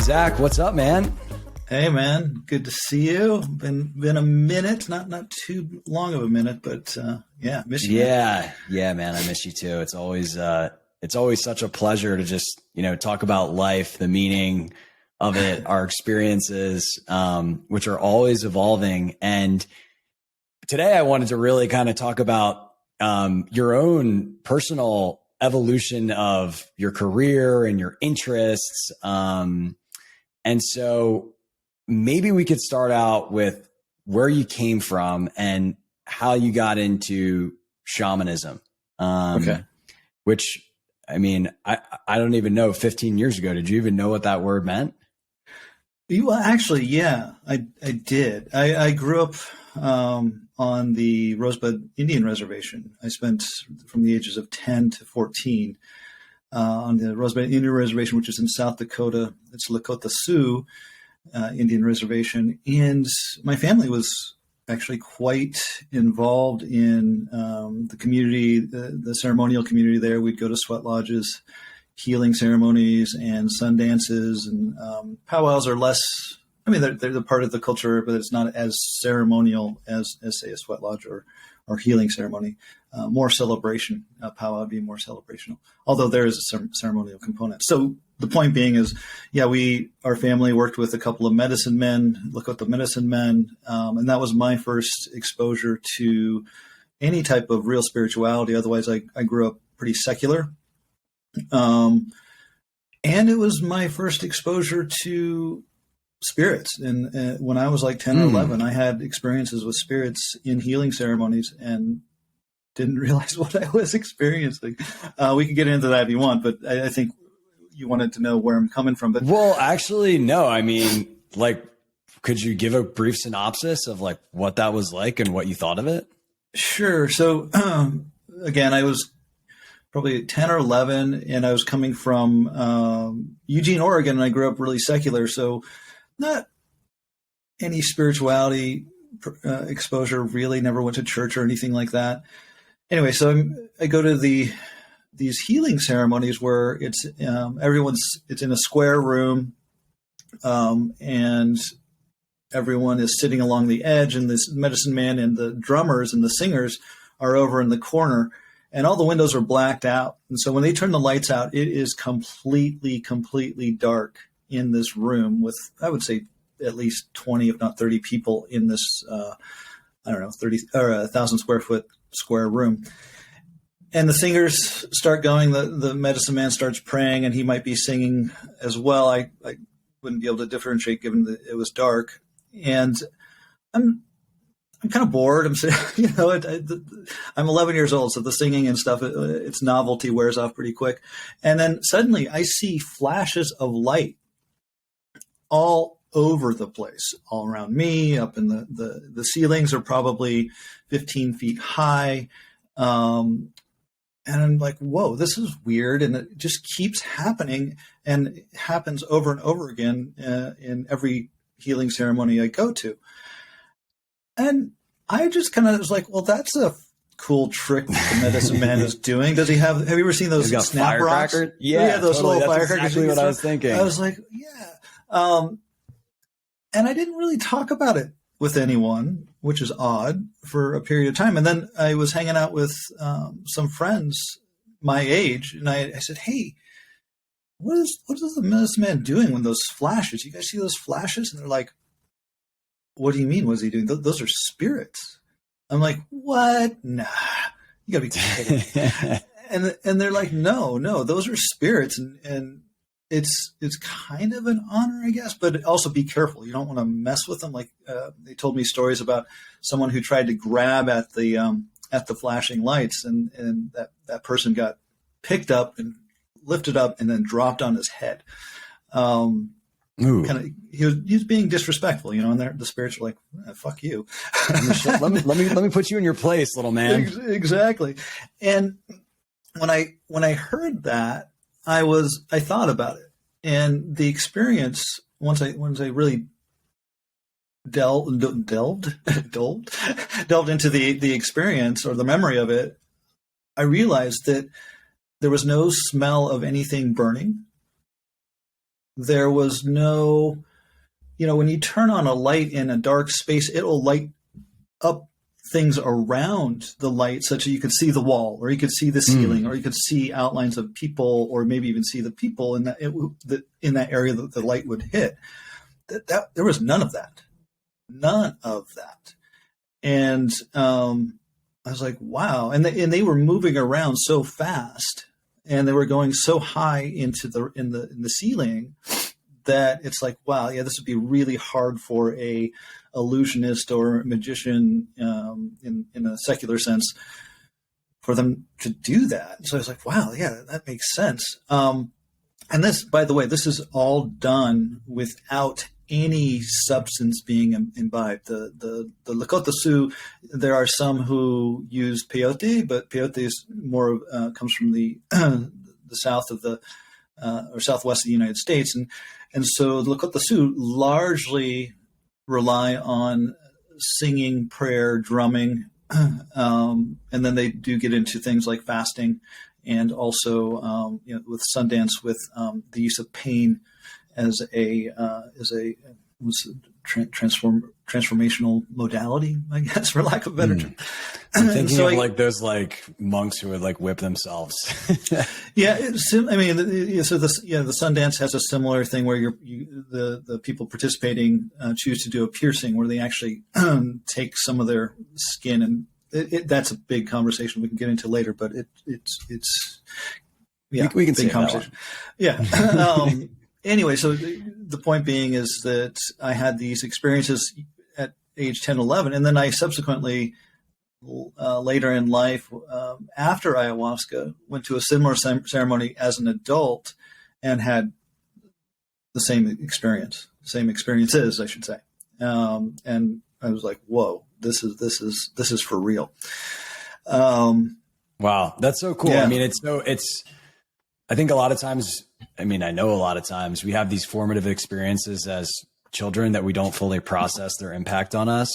Zach, what's up, man? Hey, man. Good to see you. Been a minute, not too long of a minute, but miss you. Yeah, man. I miss you too. It's always such a pleasure to just, talk about life, the meaning of it, our experiences, which are always evolving. And today I wanted to really kind of talk about your own personal evolution of your career and your interests. And so maybe we could start out with where you came from and how you got into shamanism. Okay. Which, I mean, I don't even know, 15 years ago, did you even know what that word meant? Well, actually, yeah, I did. I grew up on the Rosebud Indian Reservation. I spent from the ages of 10 to 14 on the Rosebud Indian Reservation, which is in South Dakota. It's Lakota Sioux Indian Reservation. And my family was actually quite involved in the community, the ceremonial community there. We'd go to sweat lodges, healing ceremonies, and sun dances. And powwows are less, I mean, they're part of the culture, but it's not as ceremonial as say, a sweat lodge or healing ceremony. More celebration. Powwow would be more celebrational, although there is a ceremonial component. So the point being is, our family worked with a couple of medicine men, Lakota medicine men, and that was my first exposure to any type of real spirituality. Otherwise, I grew up pretty secular. And it was my first exposure to spirits. And when I was like 10 or 11, I had experiences with spirits in healing ceremonies and didn't realize what I was experiencing. We could get into that if you want, but I think you wanted to know where I'm coming from. But well, actually, no. I mean, could you give a brief synopsis of what that was like and what you thought of it? Sure. So again, I was probably 10 or 11, and I was coming from Eugene, Oregon, and I grew up really secular. So not any spirituality exposure, really. Never went to church or anything like that. Anyway, so I go to these healing ceremonies where it's it's in a square room, and everyone is sitting along the edge, and this medicine man and the drummers and the singers are over in the corner, and all the windows are blacked out. And so when they turn the lights out, it is completely dark in this room with, I would say, at least 20, if not 30 people in this, 30 or 1,000 square room. And the singers start going, the medicine man starts praying, and he might be singing as well. I wouldn't be able to differentiate given that it was dark. And I'm kind of bored. I'm saying, I'm 11 years old, so the singing and stuff, its novelty wears off pretty quick. And then suddenly I see flashes of light all over the place, all around me, up in the ceilings are probably 15 feet high. And I'm like, whoa, this is weird. And it just keeps happening, and it happens over and over again in every healing ceremony I go to. And I just kind of was like, well, that's a cool trick that the medicine man is doing. Does he have you ever seen those snap rocks? Yeah, those totally. little That's firecrackers. exactly what I was thinking. I was like, yeah. And I didn't really talk about it with anyone, which is odd, for a period of time. And then I was hanging out with some friends my age, and I said, hey, what is the medicine man doing when those flashes? You guys see those flashes? And they're like, what do you mean? What is he doing? Those are spirits. I'm like, what? Nah, you gotta be kidding. and they're like, no, those are spirits. And it's kind of an honor, I guess, but also be careful. You don't want to mess with them. Like they told me stories about someone who tried to grab at the flashing lights, and that person got picked up and lifted up and then dropped on his head. He was being disrespectful, and the spirits were like, fuck you. let me put you in your place, little man. Exactly. And when I heard that, I thought about it, and the experience, once I really delved into the experience or the memory of it, I realized that there was no smell of anything burning. there was no, when you turn on a light in a dark space, it'll light up things around the light such that you could see the wall, or you could see the ceiling, or you could see outlines of people, or maybe even see the people in that area that the light would hit. There was none of that. And I was like, wow. And they were moving around so fast, and they were going so high into the ceiling, that it's like, wow, yeah, this would be really hard for a illusionist or magician, in a secular sense, for them to do that. So I was like, wow, yeah, that makes sense. And this, by the way, this is all done without any substance being imbibed. The Lakota Sioux, there are some who use peyote, but peyote is more comes from the south of the or southwest of the United States, and so the Lakota Sioux largely rely on singing, prayer, drumming, and then they do get into things like fasting, and also with Sundance, with the use of pain as a transformational modality, I guess, for lack of a better term. I'm thinking of like those like monks who would like whip themselves. Yeah, so the Sundance has a similar thing where the people participating choose to do a piercing, where they actually take some of their skin, and that's a big conversation we can get into later. But it's we can big conversation. Yeah. Anyway, so the point being is that I had these experiences at age 10, 11, and then I subsequently, later in life, after ayahuasca, went to a similar ceremony as an adult and had the same experiences, I should say. And I was like, whoa, this is for real. Wow, that's so cool. Yeah. I mean, I think a lot of times, I know a lot of times we have these formative experiences as children that we don't fully process their impact on us.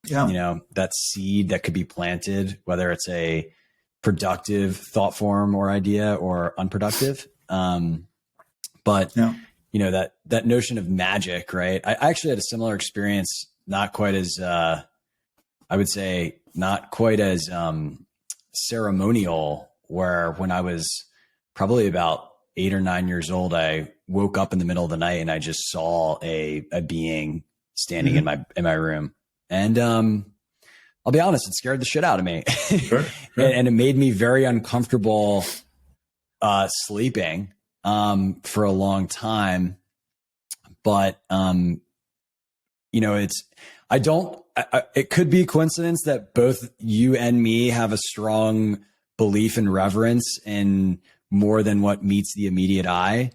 Yeah. That seed that could be planted, whether it's a productive thought form or idea or unproductive. But that notion of magic, right? I actually had a similar experience, not quite as, I would say not quite as ceremonial, where when I was probably about 8 or 9 years old, I woke up in the middle of the night and I just saw a being standing in my room. And I'll be honest, it scared the shit out of me. Sure. And it made me very uncomfortable sleeping for a long time. But it could be coincidence that both you and me have a strong belief and reverence in more than what meets the immediate eye,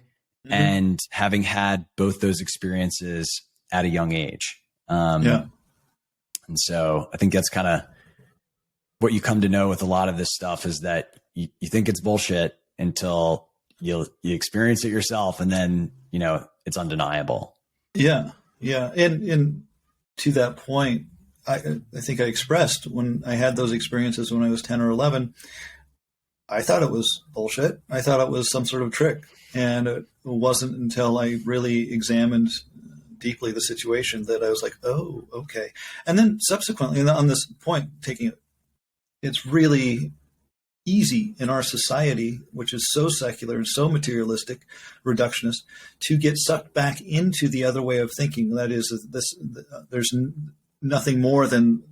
and having had both those experiences at a young age. And so I think that's kind of what you come to know with a lot of this stuff, is that you think it's bullshit until you experience it yourself, and then, it's undeniable. Yeah. Yeah. And to that point, I think I expressed when I had those experiences when I was 10 or 11, I thought it was bullshit. I thought it was some sort of trick. And it wasn't until I really examined deeply the situation that I was like, oh, okay. And then subsequently, on this point, it's really easy in our society, which is so secular and so materialistic, reductionist, to get sucked back into the other way of thinking. That is, there's nothing more than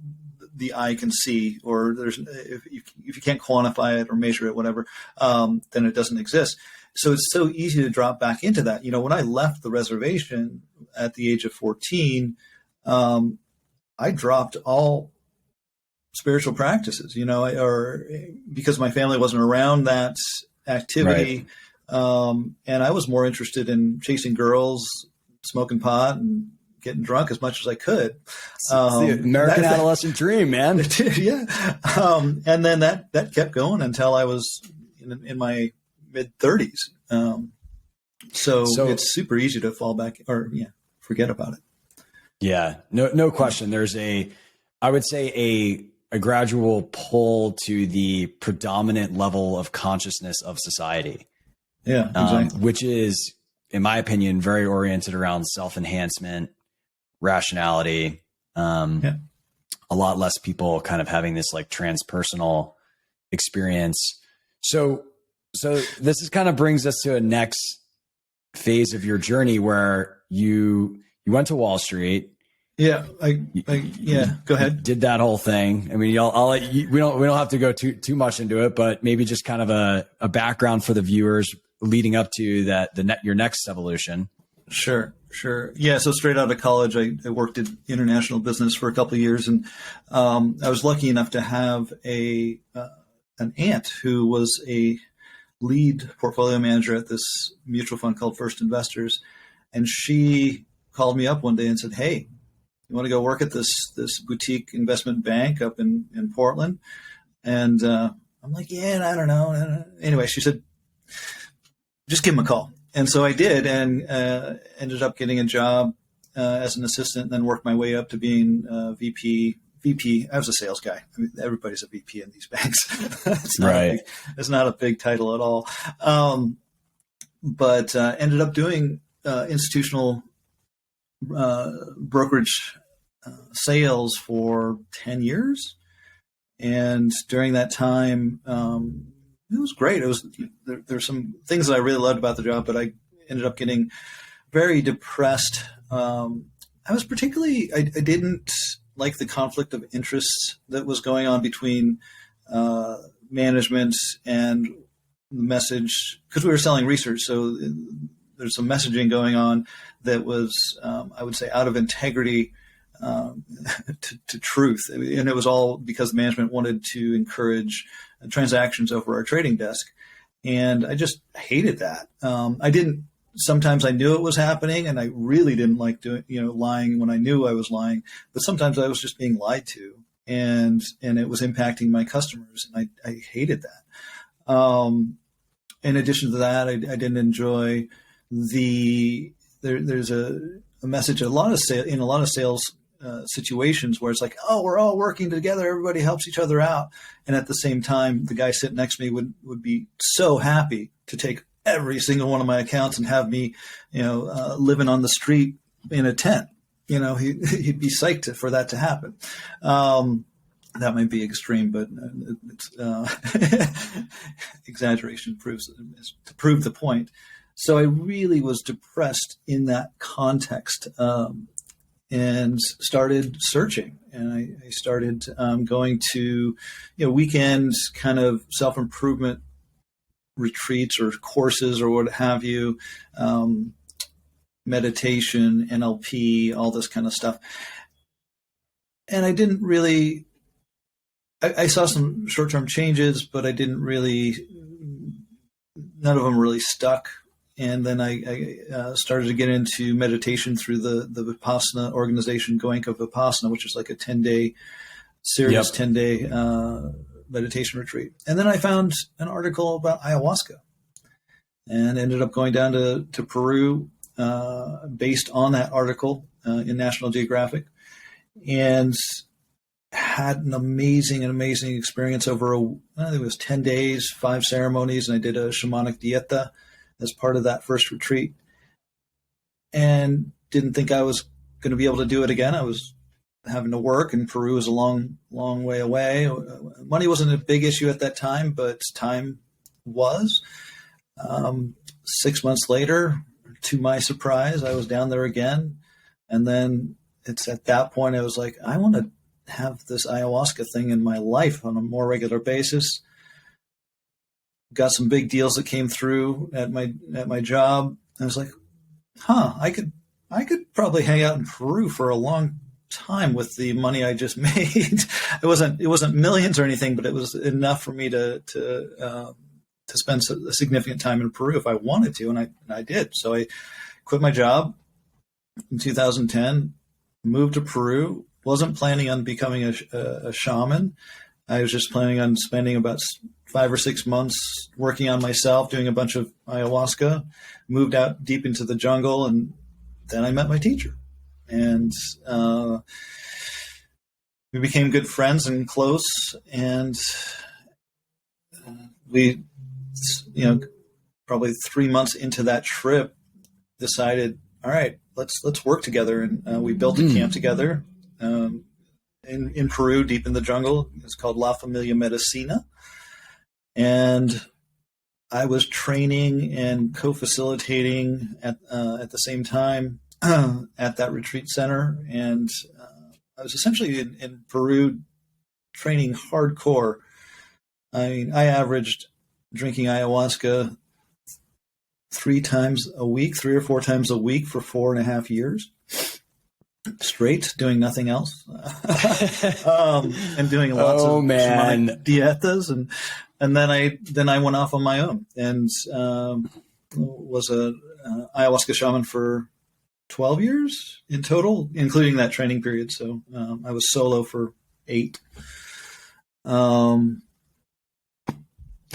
the eye can see, or if you can't quantify it or measure it, whatever, then it doesn't exist. So it's so easy to drop back into that. When I left the reservation at the age of 14, I dropped all spiritual practices, or because my family wasn't around that activity. Right. And I was more interested in chasing girls, smoking pot, and getting drunk as much as I could. It's the American adolescent dream, man. Yeah. And then that kept going until I was in my mid 30s. So it's super easy to fall back or forget about it. Yeah, no question. There's I would say a gradual pull to the predominant level of consciousness of society. Yeah, exactly. Which is in my opinion, very oriented around self-enhancement, rationality. Yeah. A lot less people kind of having this like transpersonal experience. So this is kind of brings us to a next phase of your journey where you went to Wall Street. Yeah. Go ahead. Did that whole thing. I mean, I'll let you, we don't have to go too much into it, but maybe just kind of a background for the viewers leading up to that, your next evolution. Sure. Yeah. So straight out of college, I worked in international business for a couple of years, and I was lucky enough to have an aunt who was a lead portfolio manager at this mutual fund called First Investors. And she called me up one day and said, "Hey, you want to go work at this boutique investment bank up in Portland?" And I'm like, "Yeah, I don't know." Anyway, she said, "Just give him a call." And so I did, and ended up getting a job as an assistant, and then worked my way up to being VP. I was a sales guy. I mean, everybody's a VP in these banks. It's not a big title at all. But ended up doing institutional brokerage sales for 10 years. And during that time, it was great. There's some things that I really loved about the job, but I ended up getting very depressed. I didn't like the conflict of interests that was going on between management and the message, because we were selling research. So there's some messaging going on that was, I would say, out of integrity to truth. And it was all because management wanted to encourage transactions over our trading desk. And I just hated that. Sometimes I knew it was happening, and I really didn't like lying when I knew I was lying, but sometimes I was just being lied to, and it was impacting my customers, and I hated that. In addition to that, I didn't enjoy there's a message in a lot of sales situations where it's like, oh, we're all working together, everybody helps each other out, and at the same time, the guy sitting next to me would be so happy to take every single one of my accounts and have me, living on the street in a tent. He'd be psyched for that to happen. That might be extreme, but it's exaggeration to prove the point. So I really was depressed in that context, and started searching. And I started going to, weekend kind of self-improvement retreats or courses or what have you, meditation, NLP, all this kind of stuff. And I didn't really, I saw some short-term changes, but none of them really stuck. And then I started to get into meditation through the Vipassana organization, Goenka Vipassana, which is like a 10-day series, 10-day meditation retreat. And then I found an article about ayahuasca and ended up going down to Peru based on that article in National Geographic, and had an amazing experience over I think it was 10 days, 5 ceremonies, and I did a shamanic dieta as part of that first retreat, and didn't think I was going to be able to do it again. I was having to work, and Peru was a long way away. Money wasn't a big issue at that time, but time was. 6 months later, to my surprise, I was down there again. And then it's at that point I was like, I want to have this ayahuasca thing in my life on a more regular basis. Got some big deals that came through at my job. I was like, I could probably hang out in Peru for a long time with the money I just made. It wasn't millions or anything, but it was enough for me to spend a significant time in Peru if I wanted to, and I did. So I quit my job in 2010, moved to Peru. Wasn't planning on becoming a shaman. I was just planning on spending about 5 or 6 months working on myself, doing a bunch of ayahuasca. Moved out deep into the jungle, and then I met my teacher. And we became good friends and close, and we, probably 3 months into that trip, decided, all right, let's work together. And we built a camp together in Peru, deep in the jungle. It's called La Familia Medicina. And I was training and co-facilitating at the same time at that retreat center. And I was essentially in Peru training hardcore. I mean, I averaged drinking ayahuasca 3 or 4 times a week for 4.5 years straight, doing nothing else. And doing lots of shamanic dietas. And then I went off on my own and was a ayahuasca shaman for 12 years in total, including that training period. So I was solo for 8.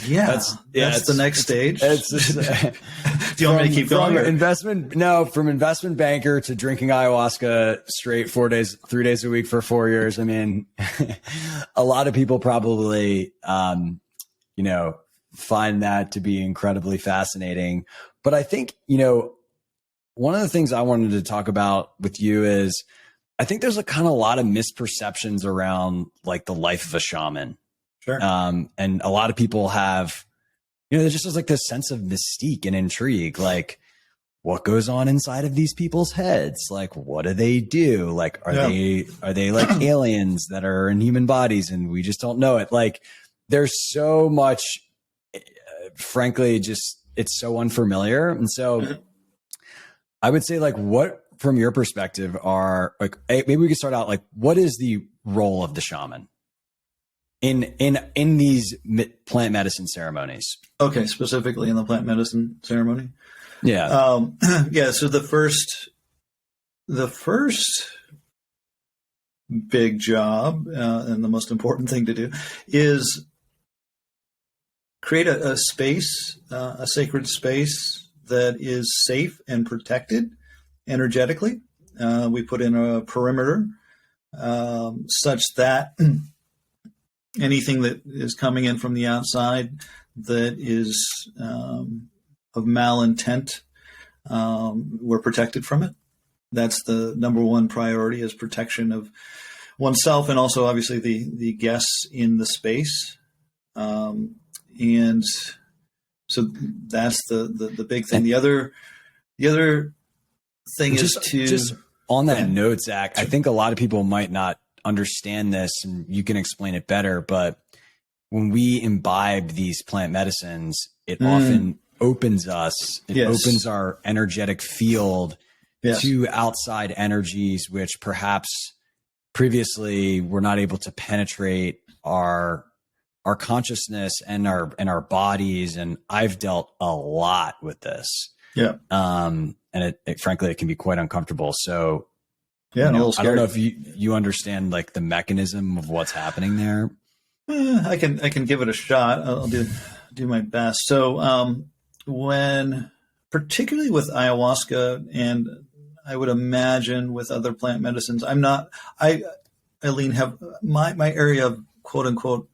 That's the next stage. Do you want me to keep going? From investment banker to drinking ayahuasca straight 3 days a week for 4 years. I mean, a lot of people probably, find that to be incredibly fascinating. But I think, one of the things I wanted to talk about with you is I think there's a lot of misperceptions around like the life of a shaman. Sure. And a lot of people have, there's just like this sense of mystique and intrigue, like what goes on inside of these people's heads? Like, what do they do? Like, are they like aliens that are in human bodies and we just don't know it? Like, there's so much, frankly, just, it's so unfamiliar. And so I would say like, what, from your perspective are like, maybe we could start out like, what is the role of the shaman in these plant medicine ceremonies? Okay. Specifically in the plant medicine ceremony. Yeah. So the first big job, and the most important thing to do is create a space, a sacred space that is safe and protected energetically. We put in a perimeter, such that anything that is coming in from the outside that is of malintent, we're protected from it. That's the number one priority, is protection of oneself and also obviously the guests in the space. And so that's the big thing. The other thing is just on that note, Zach, I think a lot of people might not understand this, and you can explain it better, but when we imbibe these plant medicines, it often opens us. It opens our energetic field to outside energies, which perhaps previously were not able to penetrate our consciousness and our bodies. And I've dealt a lot with this. Yeah. And it frankly, it can be quite uncomfortable. So I don't know if you understand like the mechanism of what's happening there. I can give it a shot. I'll do my best. So, particularly with ayahuasca, and I would imagine with other plant medicines, Eileen, have my area of quote unquote,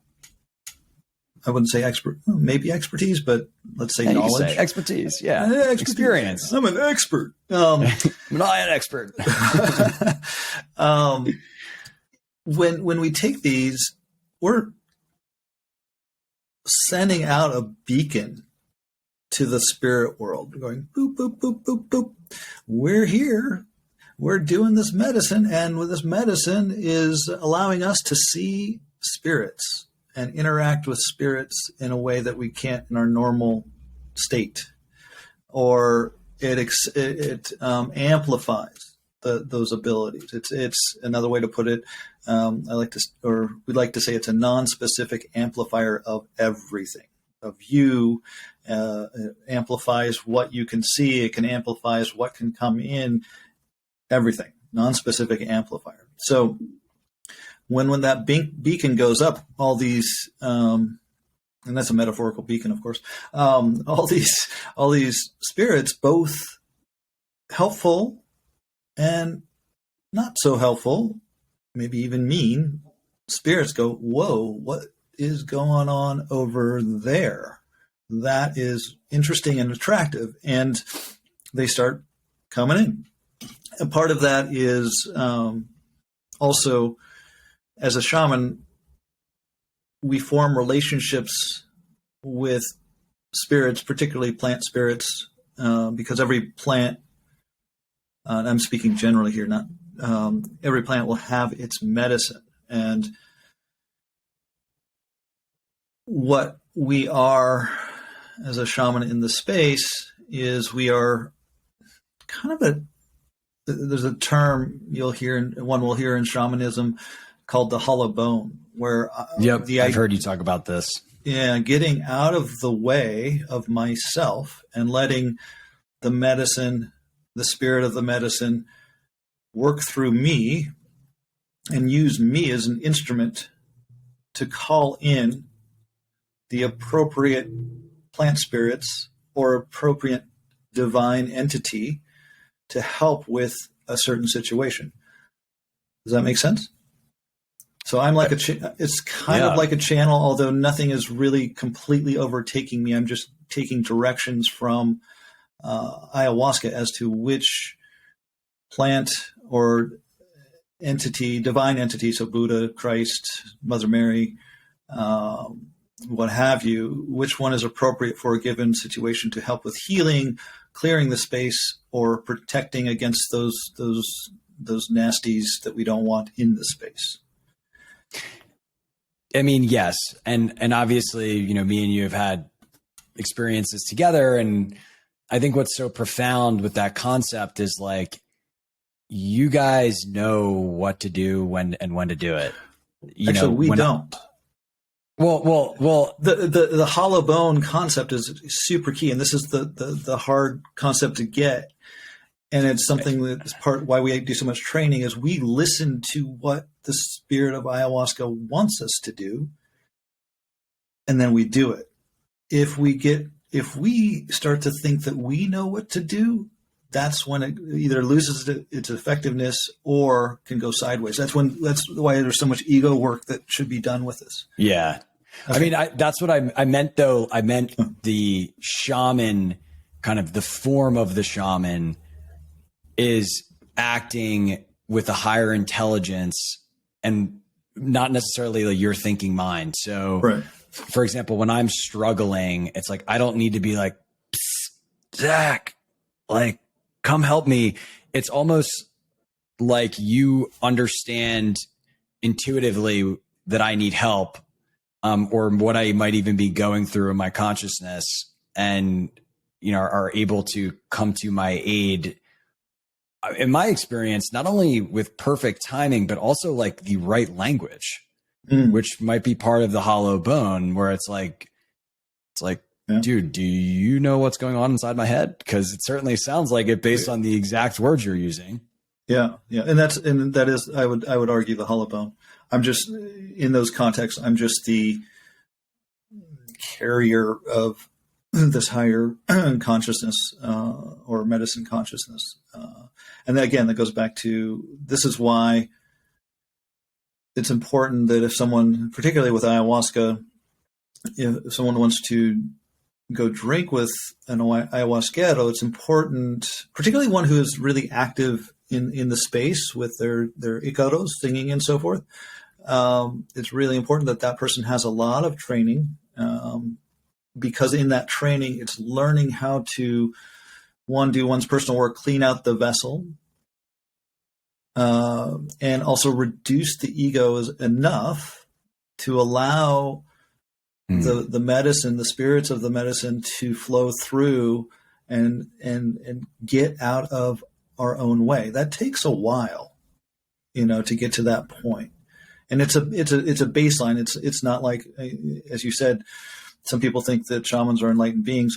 I wouldn't say expert, maybe expertise, but let's say knowledge. Expertise. Yeah. Experience. I'm an expert. I'm not an expert. When we take these, we're sending out a beacon to the spirit world. We're going boop, boop, boop, boop, boop. We're here. We're doing this medicine. And with this medicine is allowing us to see spirits and interact with spirits in a way that we can't in our normal state. Or it amplifies those abilities. It's another way to put it. We'd like to say it's a non-specific amplifier of everything. Of you, it amplifies what you can see. It can amplifies what can come in. Everything, non-specific amplifier. So when that beacon goes up, all these, and that's a metaphorical beacon, of course. All these spirits, both helpful and not so helpful, maybe even mean spirits, go, whoa, what is going on over there? That is interesting and attractive. And they start coming in. And part of that is also, as a shaman, we form relationships with spirits, particularly plant spirits, because every plant, and I'm speaking generally here, not every plant will have its medicine. And what we are as a shaman in the space is we are kind of there's a term one will hear in shamanism called the hollow bone, where I've heard you talk about this. Yeah, getting out of the way of myself and letting the medicine, the spirit of the medicine, work through me and use me as an instrument to call in the appropriate plant spirits or appropriate divine entity to help with a certain situation. Does that make sense? So I'm like it's kind of like a channel, although nothing is really completely overtaking me. I'm just taking directions from ayahuasca as to which plant or entity, divine entity, so Buddha, Christ, Mother Mary, what have you, which one is appropriate for a given situation to help with healing, clearing the space, or protecting against those nasties that we don't want in the space. I mean, yes. And obviously, you know, me and you have had experiences together. And I think what's so profound with that concept is like, you guys know what to do when to do it. Actually, we don't. Well, the hollow bone concept is super key. And this is the hard concept to get. And it's something that's part why we do so much training is we listen to what the spirit of ayahuasca wants us to do, and then we do it. If we start to think that we know what to do, that's when it either loses its effectiveness or can go sideways. That's why there's so much ego work that should be done with this. Yeah. Okay. I mean, that's what I meant though. I meant the shaman, kind of the form of the shaman is acting with a higher intelligence and not necessarily like your thinking mind. So right. For example, when I'm struggling, it's like, I don't need to be like, Zach, like, come help me. It's almost like you understand intuitively that I need help, or what I might even be going through in my consciousness, and, you know, are able to come to my aid. In my experience, not only with perfect timing, but also like the right language, which might be part of the hollow bone, where it's like, dude, do you know what's going on inside my head? Because it certainly sounds like it based on the exact words you're using. Yeah. And that is, I would argue, the hollow bone. I'm just, in those contexts, I'm just the carrier of this higher consciousness, or medicine consciousness. And again, that goes back to, this is why it's important that if someone, particularly with ayahuasca, if someone wants to go drink with an ayahuasquero, it's important, particularly one who is really active in the space with their icaros, singing and so forth. It's really important that person has a lot of training, because in that training, it's learning how to, do one's personal work, clean out the vessel, and also reduce the ego enough to allow the medicine, the spirits of the medicine, to flow through and get out of our own way. That takes a while, to get to that point. And it's a baseline. It's not like, as you said, some people think that shamans are enlightened beings.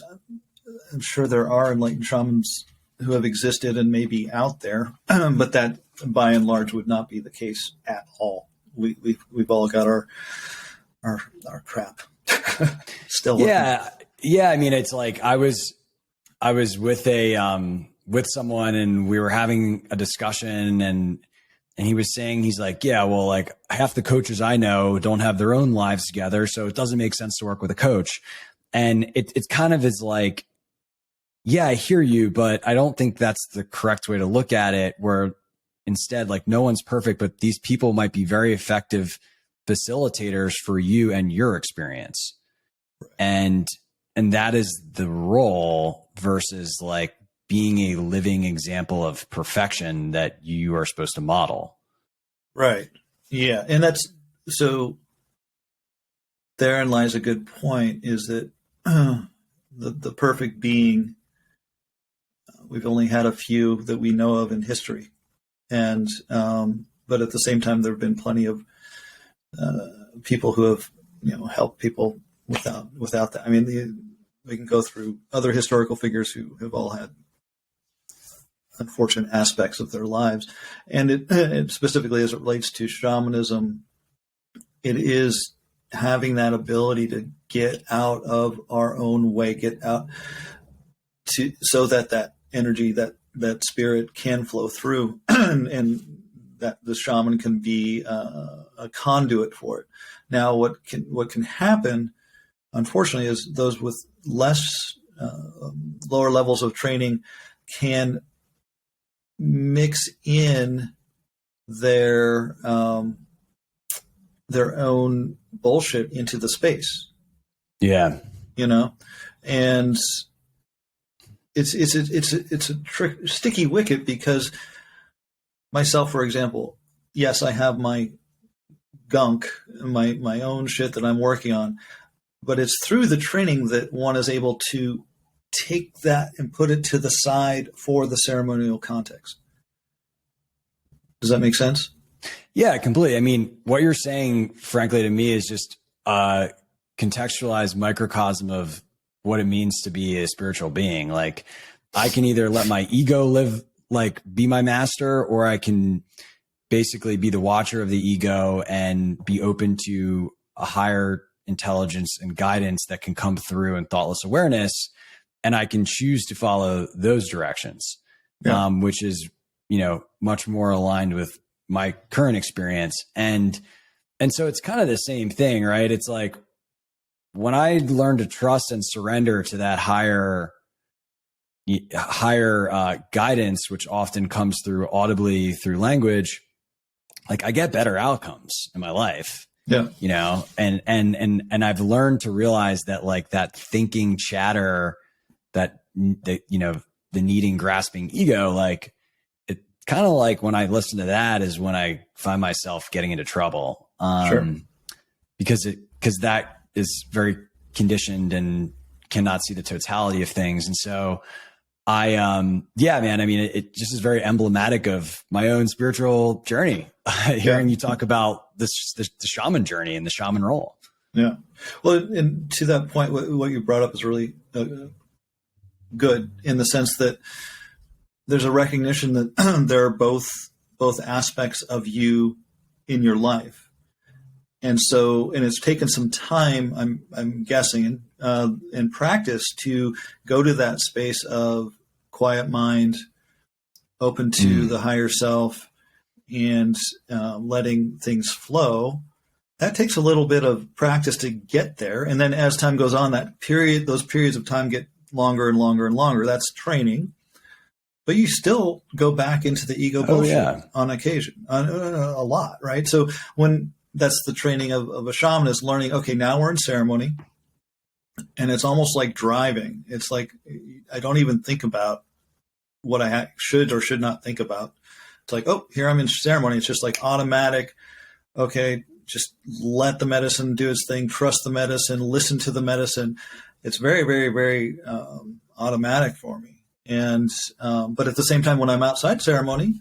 I'm sure there are enlightened shamans who have existed and may be out there, but that by and large would not be the case at all. We've all got our crap still. Yeah. I mean, it's like I was with with someone, and we were having a discussion, and he was saying, he's like, yeah, well, like half the coaches I know don't have their own lives together, so it doesn't make sense to work with a coach. And it's kind of is like, yeah, I hear you, but I don't think that's the correct way to look at it, where instead, like, no one's perfect, but these people might be very effective facilitators for you and your experience. And that is the role versus like being a living example of perfection that you are supposed to model. Right. Yeah. And that's so therein lies a good point, is that the perfect being, we've only had a few that we know of in history. And, but at the same time, there have been plenty of people who have, helped people without that. I mean, we can go through other historical figures who have all had unfortunate aspects of their lives. And it specifically as it relates to shamanism, it is having that ability to get out of our own way, get out to, so that energy, that spirit can flow through and that the shaman can be a conduit for it. Now, what can happen, unfortunately, is those with less lower levels of training can mix in their own bullshit into the space. Yeah, and it's a sticky wicket, because myself, for example, yes, I have my gunk, my own shit that I'm working on, but it's through the training that one is able to take that and put it to the side for the ceremonial context. Does that make sense? Yeah, completely. I mean, what you're saying, frankly, to me is just a contextualized microcosm of what it means to be a spiritual being. Like, I can either let my ego live, like, be my master, or I can basically be the watcher of the ego and be open to a higher intelligence and guidance that can come through in thoughtless awareness. And I can choose to follow those directions, which is, much more aligned with my current experience. And so it's kind of the same thing, right? It's like, when I learn to trust and surrender to that higher guidance, which often comes through audibly through language, like, I get better outcomes in my life. Yeah. And I've learned to realize that, like, that thinking chatter, that the needing, grasping ego, like, it kind of like when I listen to that is when I find myself getting into trouble. Sure. Because that is very conditioned and cannot see the totality of things. And so yeah, man, I mean, it just is very emblematic of my own spiritual journey. Hearing you talk about the shaman journey and the shaman role. Yeah. Well, and to that point, what you brought up is really good, in the sense that there's a recognition that there are both aspects of you in your life. And so, and it's taken some time, I'm guessing, and practice to go to that space of quiet mind, open to the higher self, and letting things flow. That takes a little bit of practice to get there. And then as time goes on, those periods of time get longer and longer and longer. That's training. But you still go back into the ego bullshit on occasion, a lot, right? So when that's the training of a shaman, is learning, okay, now we're in ceremony, and it's almost like driving. It's like, I don't even think about what I should or should not think about. It's like, oh, here I'm in ceremony. It's just like automatic. Okay, just let the medicine do its thing. Trust the medicine. Listen to the medicine. It's very, very, very automatic for me. And but at the same time, when I'm outside ceremony,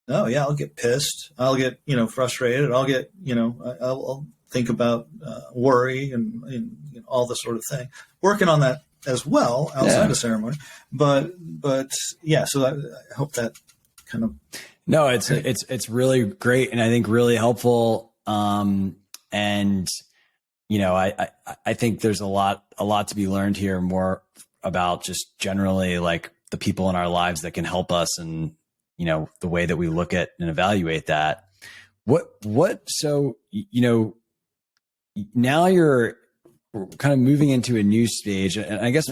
oh yeah, I'll get pissed. I'll get frustrated. I'll get I'll think about worry and all this sort of thing. Working on that as well outside of ceremony. But yeah, so I hope that kind of. No, it's really great, and I think really helpful. And I think there's a lot to be learned here, more about just generally, like, the people in our lives that can help us, and the way that we look at and evaluate that. So now you're kind of moving into a new stage, and I guess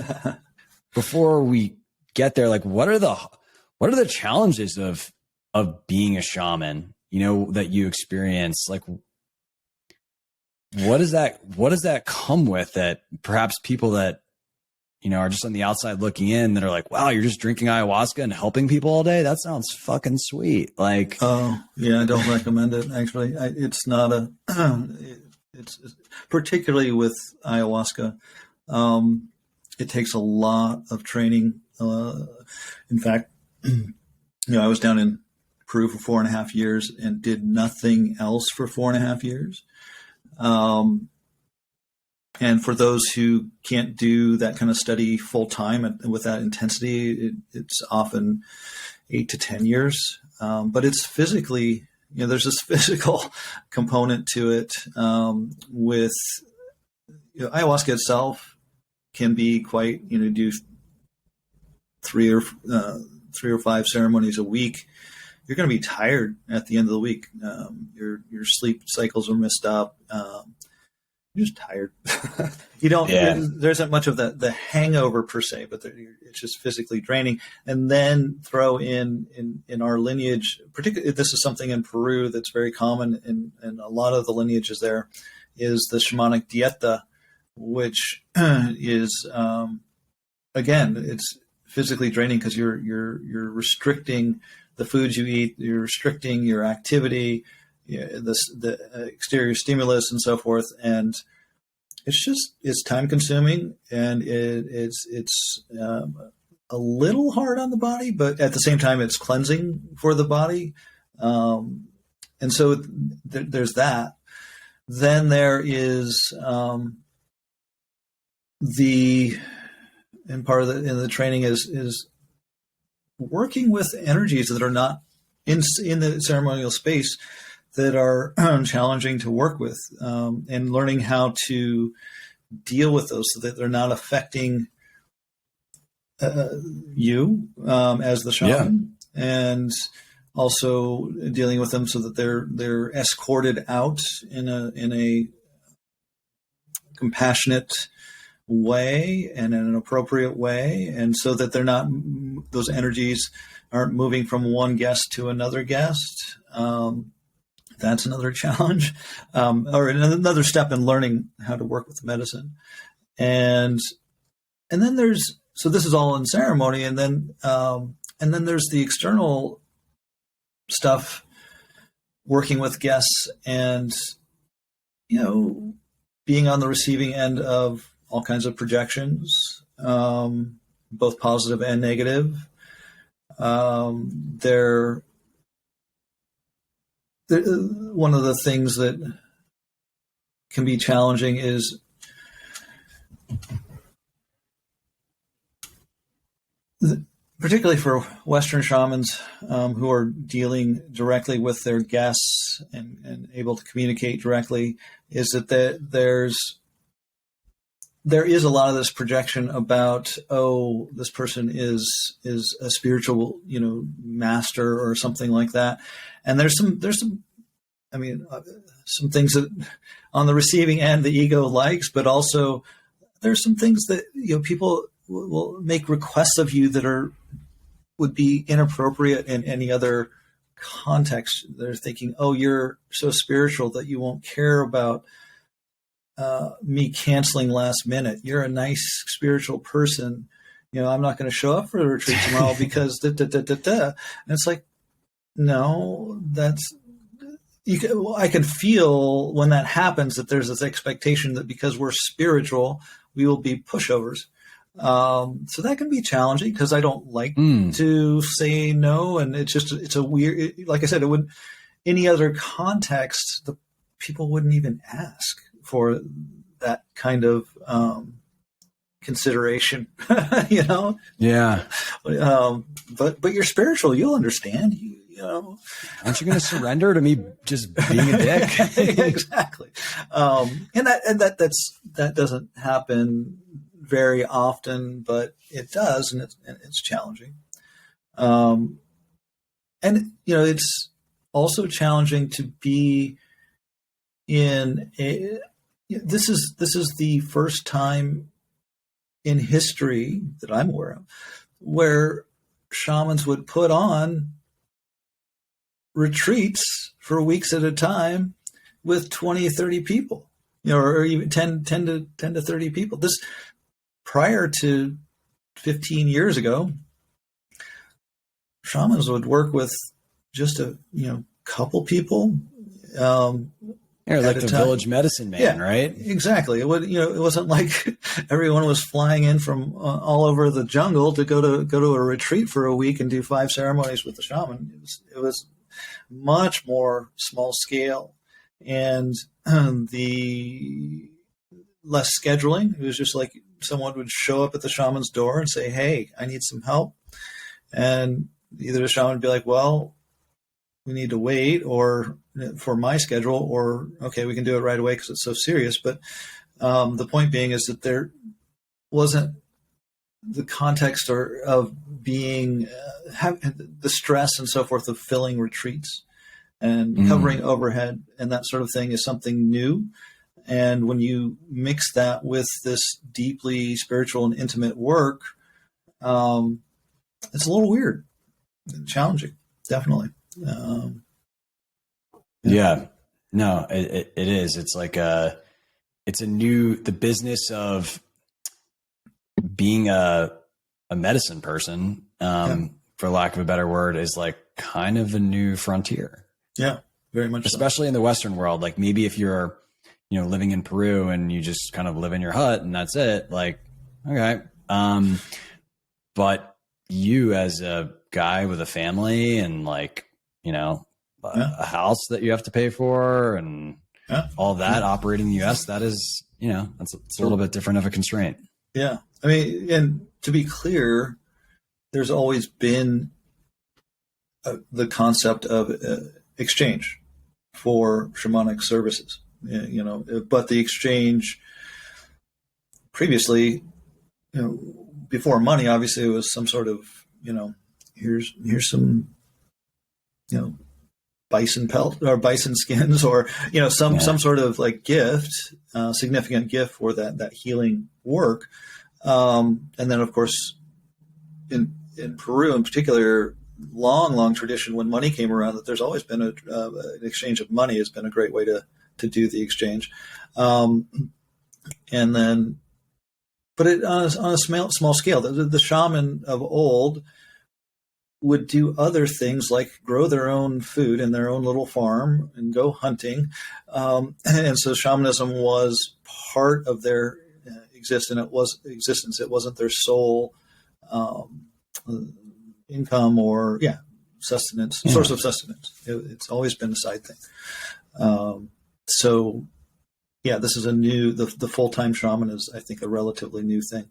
before we get there, like what are the challenges of being a shaman, that you experience? Like, what does that come with that perhaps people that, are just on the outside looking in that are like, wow, you're just drinking ayahuasca and helping people all day? That sounds fucking sweet. Like, oh yeah, I don't recommend it. Actually, it's not it's particularly with ayahuasca. It takes a lot of training. In fact, I was down in Peru for 4.5 years and did nothing else for 4.5 years. And for those who can't do that kind of study full time with that intensity, it's often 8 to 10 years. But it's physically, there's this physical component to it. With ayahuasca itself can be quite, do 3 or 5 ceremonies a week. You're going to be tired at the end of the week. Your sleep cycles are messed up. You're just tired. You don't. Yeah. There isn't much of the hangover per se, but it's just physically draining. And then throw in our lineage, particularly this is something in Peru that's very common in a lot of the lineages. There is the shamanic dieta, which is again, it's physically draining because you're restricting the foods you eat, you're restricting your activity, the exterior stimulus and so forth, and it's time consuming, and it's a little hard on the body, but at the same time it's cleansing for the body, and so there's that. Then there is and part of the training is working with energies that are not in the ceremonial space, that are challenging to work with, and learning how to deal with those so that they're not affecting you as the shaman, and also dealing with them so that they're escorted out in a compassionate way and in an appropriate way, and so that they're not, those energies aren't moving from one guest to another guest. That's another challenge, or another step in learning how to work with medicine. And then so this is all in ceremony, and then there's the external stuff, working with guests and, being on the receiving end of all kinds of projections, both positive and negative. One of the things that can be challenging is particularly for Western shamans who are dealing directly with their guests and able to communicate directly, is that there is a lot of this projection about, this person is a spiritual, master or something like that. And there's some things that on the receiving end, the ego likes, but also there's some things that, people will make requests of you that would be inappropriate in any other context. They're thinking, you're so spiritual that you won't care about me canceling last minute. You're a nice spiritual person. I'm not going to show up for the retreat tomorrow because da, da, da, da, da. And it's like, no, I can feel when that happens that there's this expectation that because we're spiritual, we will be pushovers. So that can be challenging because I don't like to say no. And it's a weird, like I said, any other context, the people wouldn't even ask for that kind of consideration, Yeah. But you're spiritual. You'll understand. Aren't you going to surrender to me just being a dick? Exactly. And that doesn't happen very often, but it does, and it's challenging. And it's also challenging to be in this is the first time in history that I'm aware of where shamans would put on retreats for weeks at a time with 20, 30 people, or even 10 to 30 people. This prior to 15 years ago, shamans would work with just a couple people. Like the village medicine man, right? Exactly. It wasn't like everyone was flying in from all over the jungle to go to a retreat for a week and do 5 ceremonies with the shaman. It was much more small scale, and the less scheduling. It was just like someone would show up at the shaman's door and say, "Hey, I need some help," and either the shaman would be like, "Well, we need to wait," or for my schedule, or okay, we can do it right away because it's so serious. But the point being is that there wasn't the context of being the stress and so forth of filling retreats and covering overhead and that sort of thing is something new. And when you mix that with this deeply spiritual and intimate work, it's a little weird and challenging, definitely. No, it is. It's like the business of being a medicine person, for lack of a better word, is like kind of a new frontier. Yeah, very much. Especially in the Western world. Like maybe if you're, living in Peru and you just kind of live in your hut and that's it, like, okay. But you as a guy with a family and like, a house that you have to pay for and all that operating in the US, that is, it's a little bit different of a constraint. Yeah. I mean, and to be clear, there's always been the concept of exchange for shamanic services, but the exchange previously, before money, obviously it was some sort of, here's some, bison pelt or bison skins or, some sort of like gift, significant gift for that healing work. And then of course in Peru in particular, long tradition when money came around that there's always been an exchange of money has been a great way to do the exchange. And then, but on a small scale, the shaman of old would do other things like grow their own food in their own little farm and go hunting. And so shamanism was part of their existence. It wasn't their sole income or sustenance, source of sustenance. It's always been a side thing. So this is the full-time shaman is, I think, a relatively new thing.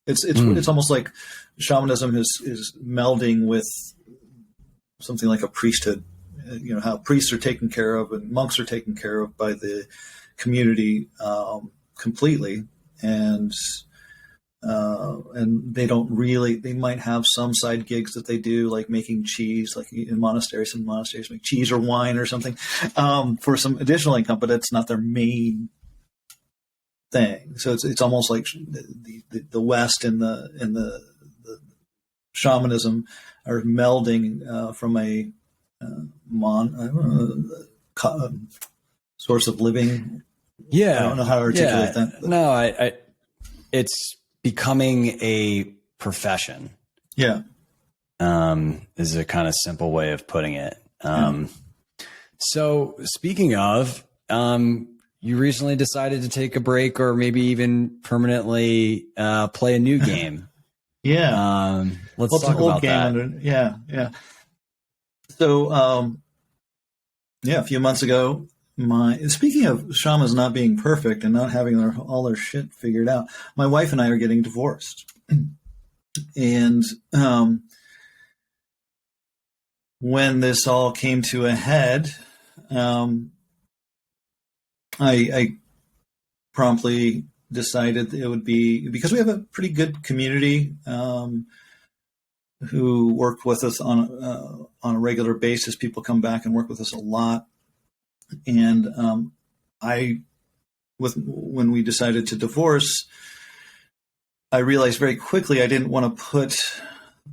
It's almost like shamanism is melding with something like a priesthood. How priests are taken care of and monks are taken care of by the community completely, and they don't really. They might have some side gigs that they do, like making cheese, like in monasteries. Some monasteries make cheese or wine or something for some additional income, but it's not their main thing. So it's almost like the West and the shamanism are melding from a source of living. Yeah, I don't know how to articulate that. But. No, it's becoming a profession. Yeah, is a kind of simple way of putting it. So speaking of, you recently decided to take a break or maybe even permanently play a new game. Let's talk about that. Yeah. So, a few months ago, speaking of shamans not being perfect and not having all their shit figured out, my wife and I are getting divorced. And when this all came to a head, I promptly decided it would be, because we have a pretty good community who work with us on a regular basis. People come back and work with us a lot. And when we decided to divorce, I realized very quickly I didn't want to put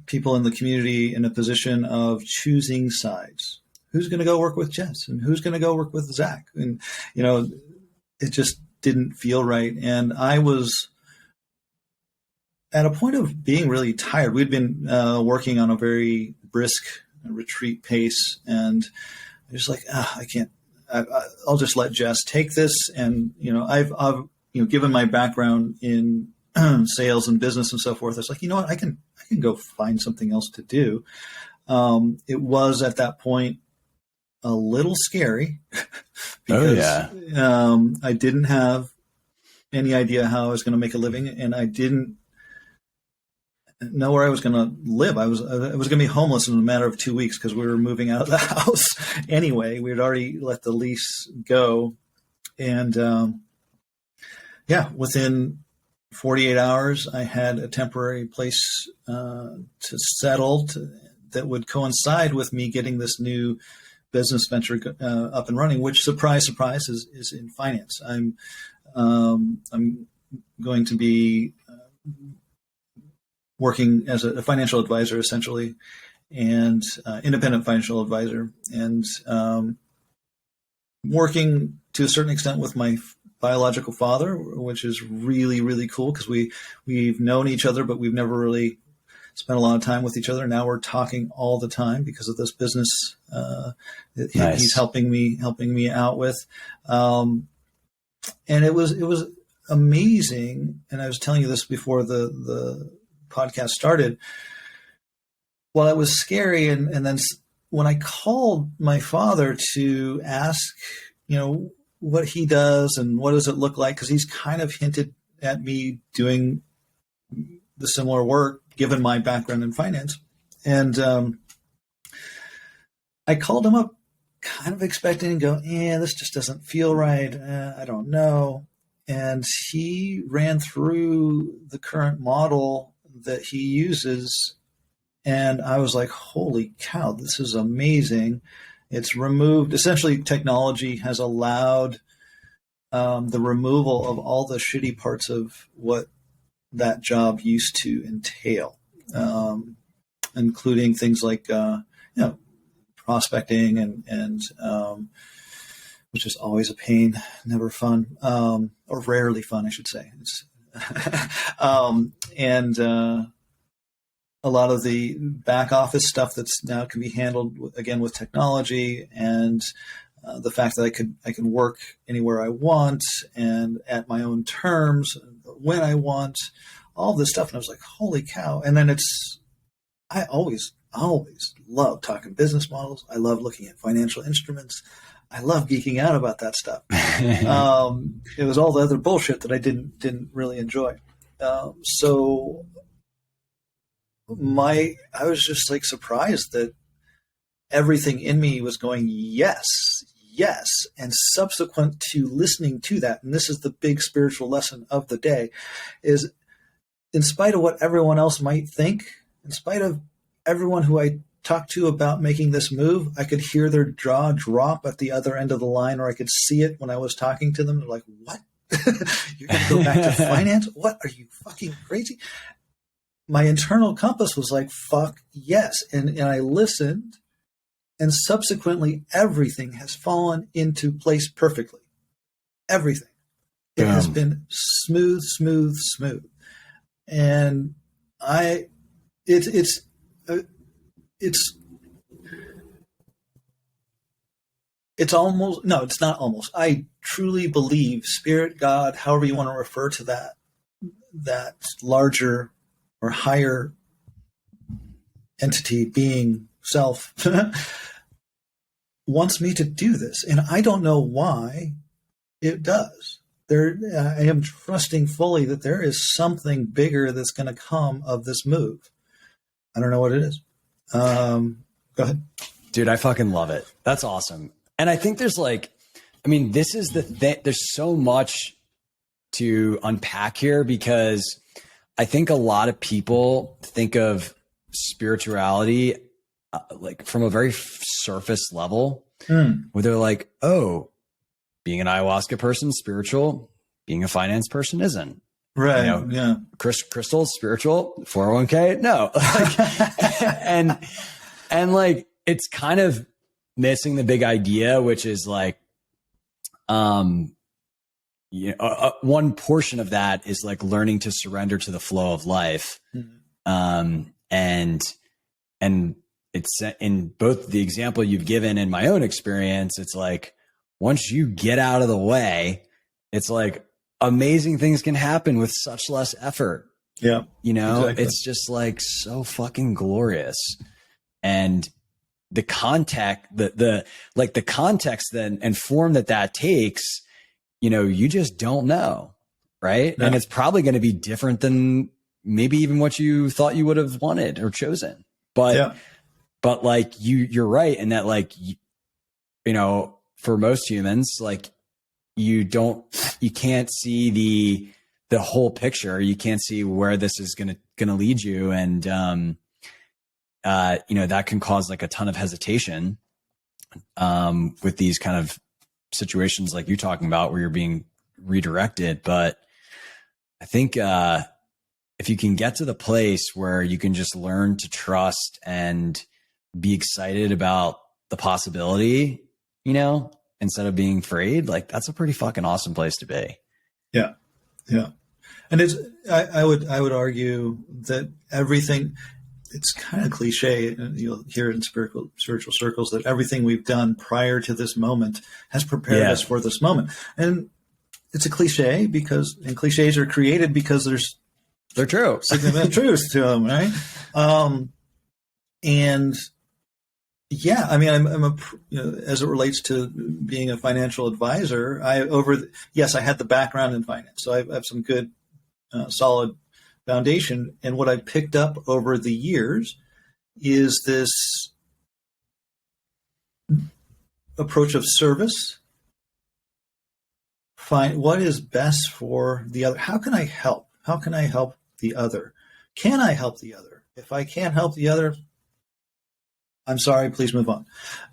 people in the community in a position of choosing sides. Who's going to go work with Jess and who's going to go work with Zach? And, you know, it just didn't feel right. And I was at a point of being really tired. We'd been working on a very brisk retreat pace, and I was like, I can't. I'll just let Jess take this. And you know, I've given my background in sales and business and so forth. It's like, you know what, I can go find something else to do. It was at that point a little scary because I didn't have any idea how I was going to make a living, and I didn't know where I was going to live. I was going to be homeless in a matter of 2 weeks because we were moving out of the house anyway. We had already let the lease go, and within 48 hours, I had a temporary place to settle that would coincide with me getting this new business venture up and running. Which, surprise, surprise, is in finance. I'm going to be working as a financial advisor, essentially, and independent financial advisor, and working to a certain extent with my biological father, which is really, really cool because we've known each other, but we've never really spent a lot of time with each other. Now we're talking all the time because of this business that Nice. He's helping me out with, and it was amazing. And I was telling you this before the podcast started. Well, it was scary, and then when I called my father to ask, you know, what he does and what does it look like, because he's kind of hinted at me doing the similar work given my background in finance, and I called him up kind of expecting to go, this just doesn't feel right, I don't know. And he ran through the current model that he uses, and I was like, holy cow, this is amazing. It's removed, essentially technology has allowed the removal of all the shitty parts of what that job used to entail, including things like prospecting and which is always a pain, never fun, or rarely fun, I should say. It's and a lot of the back office stuff that's now can be handled again with technology, and the fact that I can work anywhere I want and at my own terms when I want, all this stuff. And I was like, holy cow. And then I always love talking business models. I love looking at financial instruments. I love geeking out about that stuff. It was all the other bullshit that I didn't really enjoy. So I was just like surprised that everything in me was going, yes. And subsequent to listening to that, and this is the big spiritual lesson of the day, is in spite of what everyone else might think, in spite of everyone who I talked to about making this move, I could hear their jaw drop at the other end of the line, or I could see it when I was talking to them. They're like, what? You're going to go back to finance? What? Are you fucking crazy? My internal compass was like, fuck yes. And I listened, and subsequently everything has fallen into place perfectly. Everything. It has been smooth. And it's almost, no, it's not almost. I truly believe spirit, God, however you want to refer to that larger or higher entity, being, self, wants me to do this. And I don't know why it does. I am trusting fully that there is something bigger that's going to come of this move. I don't know what it is. Go ahead. Dude, I fucking love it. That's awesome. And I think there's this is the thing. There's so much to unpack here, because I think a lot of people think of spirituality like from a very surface level, where they're like, oh, being an ayahuasca person, spiritual, being a finance person isn't. Right. You know, Yeah. crystals, spiritual, 401k. No. and like, it's kind of missing the big idea, which is like, you know, one portion of that is like learning to surrender to the flow of life. And it's in both the example you've given and my own experience. It's like, once you get out of the way, it's like amazing things can happen with such less effort. Yeah. You know, exactly. It's just like so fucking glorious. And the context, the context then and form that takes, you know, you just don't know. Right. No. And it's probably going to be different than maybe even what you thought you would have wanted or chosen. But like you're right in that, like, you know, for most humans, like you can't see the whole picture. You can't see where this is going to lead you. And, you know, that can cause like a ton of hesitation, with these kind of situations like you're talking about where you're being redirected. But I think, if you can get to the place where you can just learn to trust and be excited about the possibility, you know, instead of being afraid, like that's a pretty fucking awesome place to be. Yeah. Yeah. And I would argue that everything, it's kind of cliche, and you'll hear it in spiritual circles, that everything we've done prior to this moment has prepared us for this moment. And it's a cliche and cliches are created because they're true. Significant truth to them, right? And yeah, I mean, I'm you know, as it relates to being a financial advisor, yes, I had the background in finance, so I have some good, solid foundation. And what I picked up over the years is this approach of service. Find what is best for the other. How can I help? How can I help the other? Can I help the other? If I can't help the other, I'm sorry, please move on.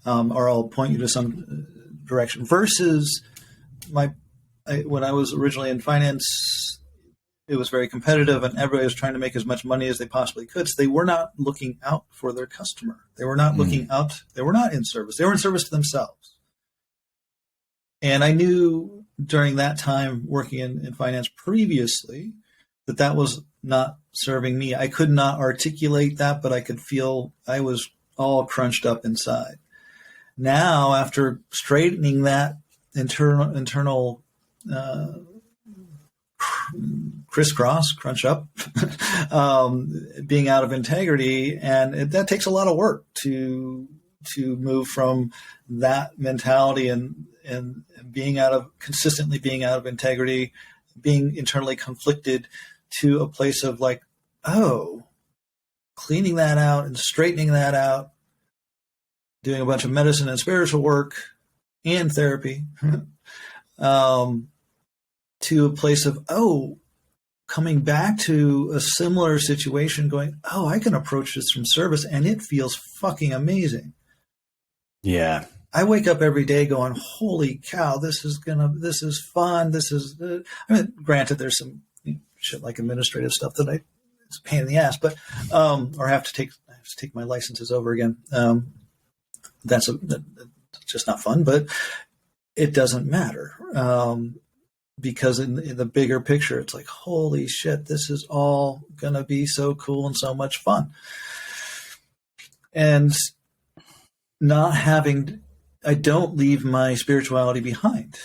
Or I'll point you to some direction. Versus when I was originally in finance, it was very competitive and everybody was trying to make as much money as they possibly could. So they were not looking out for their customer. They were not looking out. They were not in service. They were in service to themselves. And I knew during that time working in finance previously that was not serving me. I could not articulate that, but I could feel I was all crunched up inside. Now, after straightening that internal crunch up, being out of integrity, and that takes a lot of work to move from that mentality and consistently being out of integrity, being internally conflicted, to a place of like, oh, cleaning that out and straightening that out, doing a bunch of medicine and spiritual work and therapy, to a place of, oh, coming back to a similar situation going, oh, I can approach this from service and it feels fucking amazing. Yeah. I wake up every day going, holy cow, this is fun. I mean, granted, there's some shit like administrative stuff that it's a pain in the ass, but, or I have to take my licenses over again. That's just not fun, but it doesn't matter. Because in the bigger picture, it's like, holy shit, this is all going to be so cool and so much fun. And I don't leave my spirituality behind.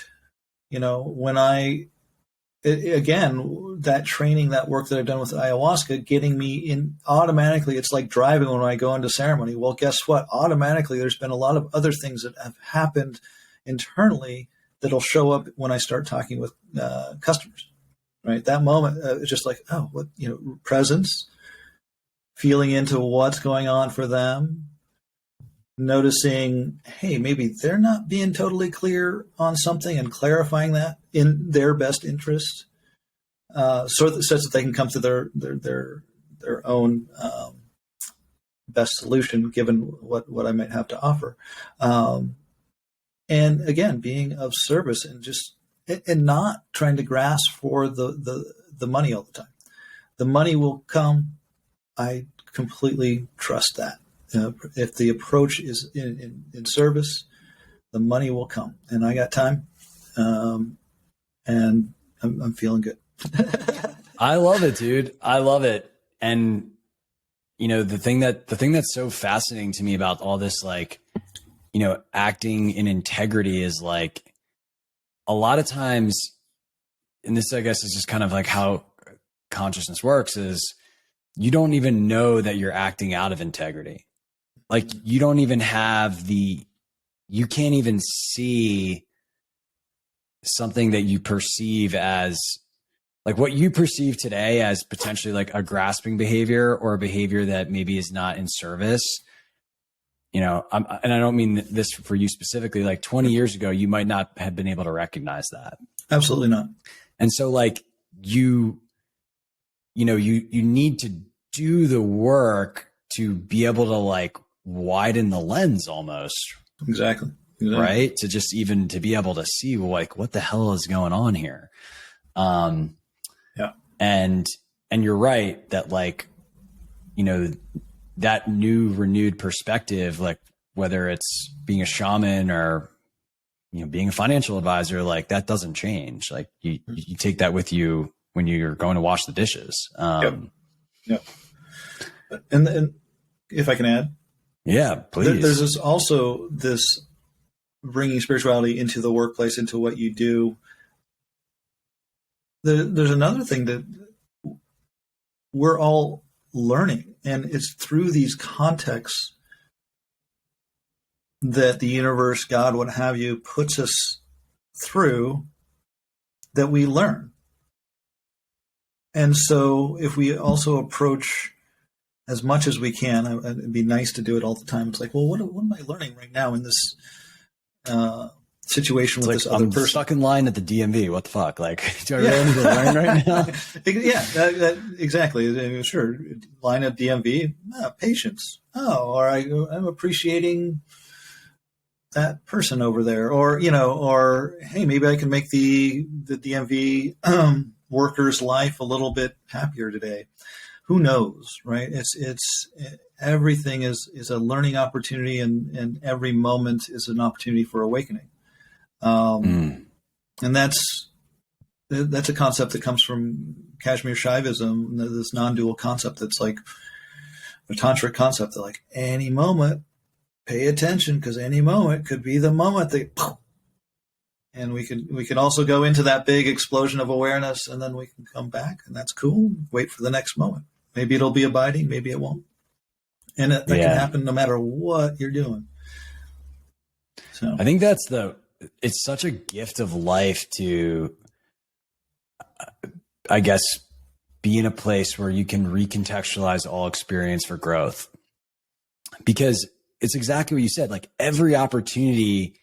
You know, when again, that training, that work that I've done with ayahuasca, getting me in automatically, it's like driving when I go into ceremony. Well, guess what? Automatically, there's been a lot of other things that have happened internally that'll show up when I start talking with customers, right? That moment, it's just like, oh, what, you know, presence, feeling into what's going on for them, noticing, hey, maybe they're not being totally clear on something and clarifying that in their best interest, such that they can come to their own best solution given what I might have to offer. And again, being of service and just and not trying to grasp for the money all the time. The money will come. I completely trust that. If the approach is in service, the money will come, and I got time, and I'm feeling good. I love it, dude. I love it. And you know, the thing that's so fascinating to me about all this, like, you know, acting in integrity is like a lot of times, and this, I guess, is just kind of like how consciousness works, is you don't even know that you're acting out of integrity. Like you don't even have you can't even see something that you perceive as like what you perceive today as potentially like a grasping behavior or a behavior that maybe is not in service. You know, and I don't mean this for you specifically, like 20 years ago, you might not have been able to recognize that. Absolutely not. And so like you need to do the work to be able to like widen the lens almost. Exactly. Right. To just even to be able to see like what the hell is going on here. Yeah. And you're right that like, you know, that new renewed perspective, like whether it's being a shaman or, you know, being a financial advisor, like that doesn't change. Like you take that with you when you're going to wash the dishes. Yep. And if I can add, yeah, please. There's also this bringing spirituality into the workplace, into what you do. There's another thing that we're all learning, and it's through these contexts that the universe, God, what have you, puts us through that we learn. And so if we also approach as much as we can, it'd be nice to do it all the time. It's like, well, what am I learning right now in this situation with this other person? Stuck in line at the DMV. What the fuck? Like, do I really need to learn right now? Yeah, exactly. Sure. Line at DMV, patience. Oh, or I'm appreciating that person over there. Or, you know, or, hey, maybe I can make the DMV worker's life a little bit happier today. Who knows, right? It's everything is a learning opportunity, and every moment is an opportunity for awakening. And that's a concept that comes from Kashmir Shaivism, this non-dual concept that's like a tantric concept that like any moment, pay attention, because any moment could be the moment that, and we could also go into that big explosion of awareness, and then we can come back, and that's cool. Wait for the next moment. Maybe it'll be abiding, maybe it won't. And that can happen no matter what you're doing. So I think it's such a gift of life to, I guess, be in a place where you can recontextualize all experience for growth. Because it's exactly what you said. Like every opportunity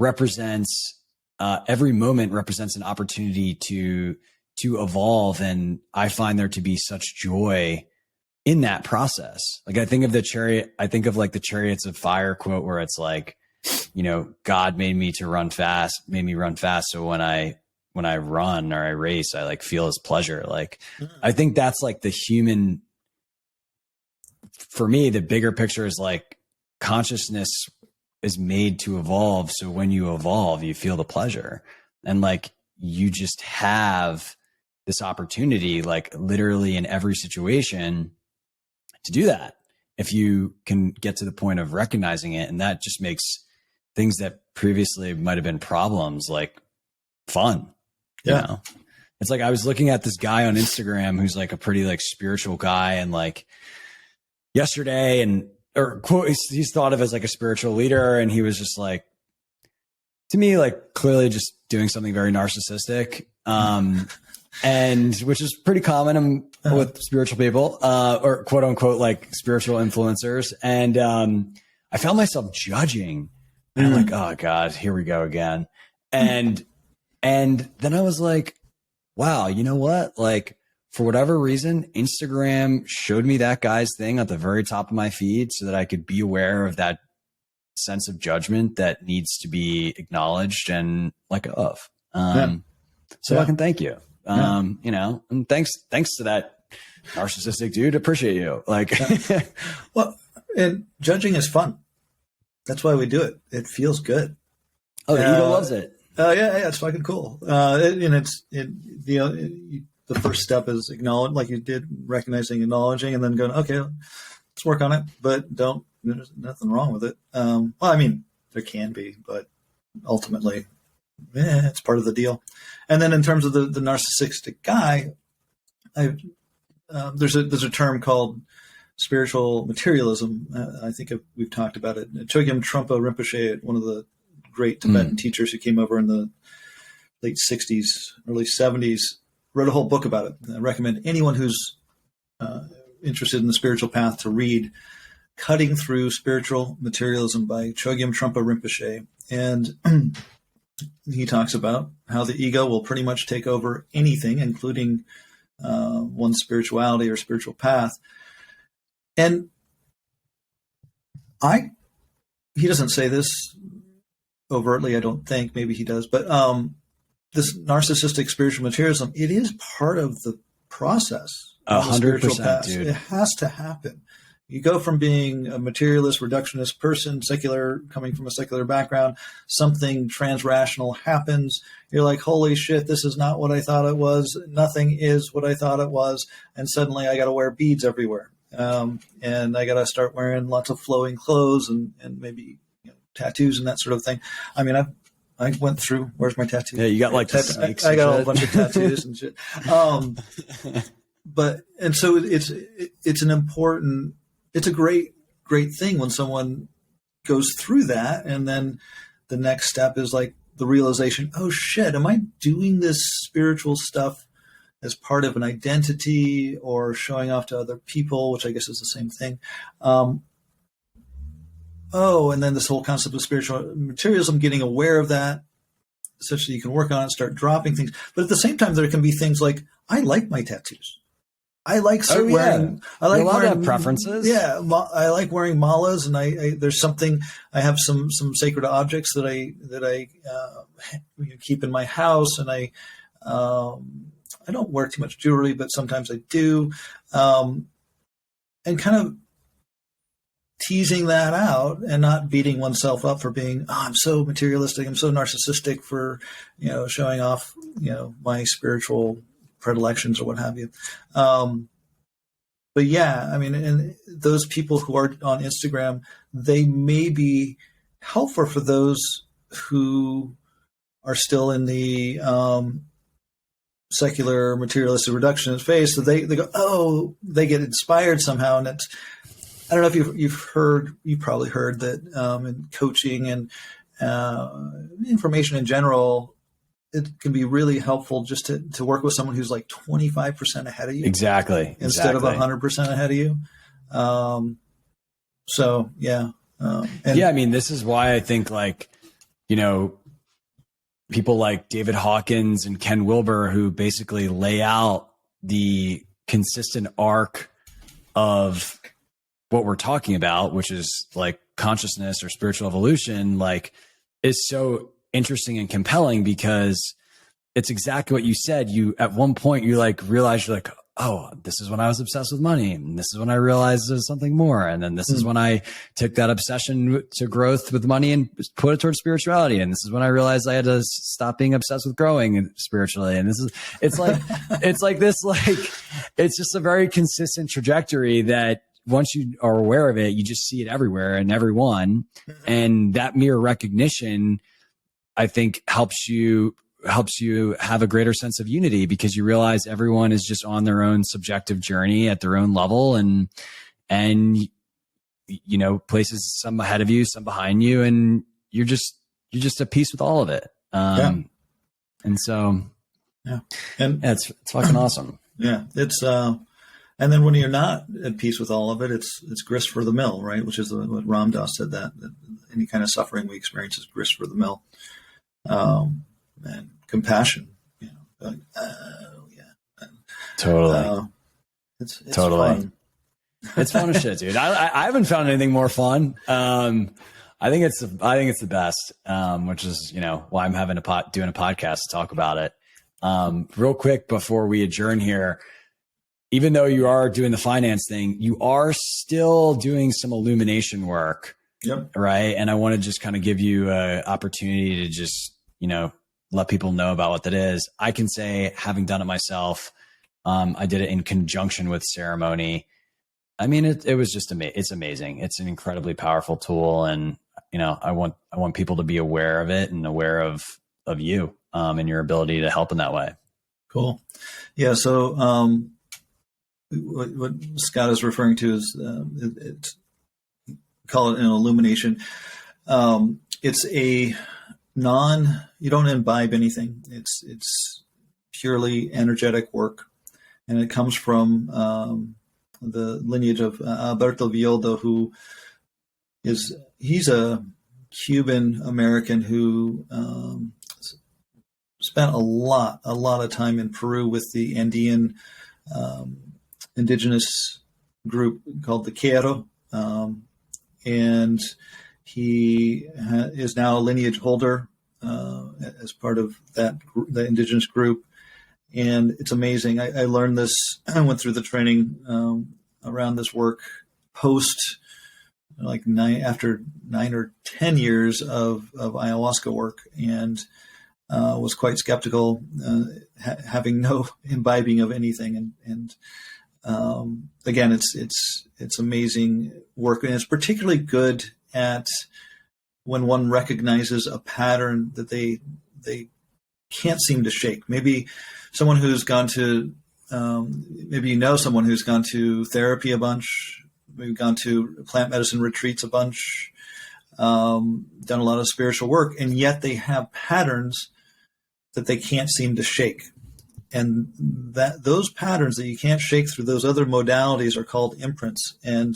represents, every moment represents an opportunity to evolve. And I find there to be such joy in that process. Like I think of the Chariots of Fire quote, where it's like, you know, God made me run fast. So when I run or I race, I like feel his pleasure. Like, I think that's like the human, for me, the bigger picture is like consciousness is made to evolve. So when you evolve, you feel the pleasure, and like, you just have this opportunity, like literally in every situation, to do that. If you can get to the point of recognizing it, and that just makes things that previously might've been problems, like fun. Yeah. You know? It's like, I was looking at this guy on Instagram who's like a pretty like spiritual guy, and like yesterday, or quote, he's thought of as like a spiritual leader. And he was just like, to me, like clearly just doing something very narcissistic. And which is pretty common with spiritual people, or quote unquote, like spiritual influencers. And, I found myself judging, and I'm like, oh God, here we go again. And then I was like, wow, you know what? Like, for whatever reason, Instagram showed me that guy's thing at the very top of my feed so that I could be aware of that sense of judgment that needs to be acknowledged and let go of. So I can thank you. You know, and thanks to that narcissistic dude. Appreciate you. Like, well, and judging is fun. That's why we do it. It feels good. Oh, the ego loves it. Yeah, it's fucking cool. The first step is acknowledge, like you did, recognizing, acknowledging, and then going, okay, let's work on it. But there's nothing wrong with it. Well, I mean, there can be, but ultimately, it's part of the deal. And then in terms of the narcissistic guy, there's a term called spiritual materialism. I think we've talked about it. Chogyam Trungpa Rinpoche, one of the great Tibetan teachers who came over in the late 60s, early 70s, wrote a whole book about it. I recommend anyone who's interested in the spiritual path to read Cutting Through Spiritual Materialism by Chogyam Trungpa Rinpoche. And he talks about how the ego will pretty much take over anything, including one's spirituality or spiritual path. And he doesn't say this overtly, I don't think, maybe he does, but this narcissistic spiritual materialism, it is part of the process. 100%, dude. It has to happen. You go from being a materialist, reductionist person, coming from a secular background, something transrational happens. You're like, holy shit, this is not what I thought it was. Nothing is what I thought it was. And suddenly I got to wear beads everywhere. And I got to start wearing lots of flowing clothes and maybe tattoos and that sort of thing. I mean, I went through, where's my tattoo? Yeah, you got like snakes. I got a bunch of tattoos and shit. And so it's an important, it's a great thing when someone goes through that. And then the next step is like the realization, oh shit, am I doing this spiritual stuff as part of an identity or showing off to other people, which I guess is the same thing. And then this whole concept of spiritual materialism, getting aware of that such that you can work on it, start dropping things. But at the same time, there can be things like, I like my tattoos. I like wearing. I like allowed to wearing have preferences. Yeah, I like wearing malas, and there's something. I have some sacred objects that I keep in my house, and I don't wear too much jewelry, but sometimes I do, and kind of teasing that out and not beating oneself up for being, I'm so materialistic, I'm so narcissistic for showing off my spiritual predilections or what have you. But yeah, I mean, and those people who are on Instagram, they may be helpful for those who are still in the secular materialistic reductionist phase. So they go, they get inspired somehow. And it's, I don't know if you've probably heard that in coaching and information in general, it can be really helpful just to work with someone who's like 25% ahead of you. Exactly. Instead of 100% ahead of you. So yeah. I mean, this is why I think people like David Hawkins and Ken Wilber, who basically lay out the consistent arc of what we're talking about, which is like consciousness or spiritual evolution, is so interesting and compelling because it's exactly what you said. You, at one point you realize you're like, oh, this is when I was obsessed with money. And this is when I realized there's something more. And then this is when I took that obsession to growth with money and put it towards spirituality. And this is when I realized I had to stop being obsessed with growing spiritually. And it's just a very consistent trajectory that once you are aware of it, you just see it everywhere and everyone. And that mere recognition, I think, helps you have a greater sense of unity because you realize everyone is just on their own subjective journey at their own level, and places, some ahead of you, some behind you, and you're just at peace with all of it. And so, it's fucking awesome. Yeah, it's and then when you're not at peace with all of it, it's grist for the mill, right? Which is what Ram Dass said, that any kind of suffering we experience is grist for the mill. And compassion, totally. It's totally fun. It's fun as shit, dude. I haven't found anything more fun. I think it's the best, which is, why I'm having doing a podcast to talk about it. Real quick before we adjourn here, even though you are doing the finance thing, you are still doing some illumination work. Yep. Right. And I want to just kind of give you an opportunity to just, let people know about what that is. I can say, having done it myself, I did it in conjunction with ceremony. I mean, it was just amazing. It's amazing. It's an incredibly powerful tool. And, I want people to be aware of it and aware of you, and your ability to help in that way. Cool. Yeah. So, what Scott is referring to is, call it an illumination. It's a you don't imbibe anything. It's purely energetic work. And it comes from, the lineage of Alberto Villoldo, he's a Cuban American who, spent a lot of time in Peru with the Andean, indigenous group called the Quero. And he is now a lineage holder as part of the indigenous group. And it's amazing. I learned this, I went through the training around this work post after 9 or 10 years of ayahuasca work, and was quite skeptical, having no imbibing of anything. And again, it's amazing work, and it's particularly good at when one recognizes a pattern that they can't seem to shake. Maybe someone who's gone to someone who's gone to therapy a bunch, maybe gone to plant medicine retreats a bunch, done a lot of spiritual work, and yet they have patterns that they can't seem to shake. And those patterns that you can't shake through those other modalities are called imprints. And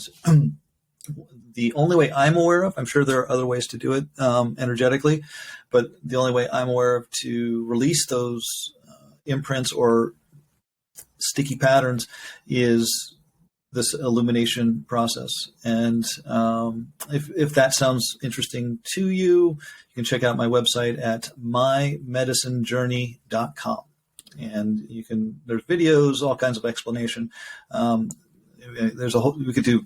the only way I'm aware of, I'm sure there are other ways to do it energetically, but the only way I'm aware of to release those imprints or sticky patterns is this illumination process. And if that sounds interesting to you, you can check out my website at mymedicinejourney.com. And there's videos, all kinds of explanation. We could do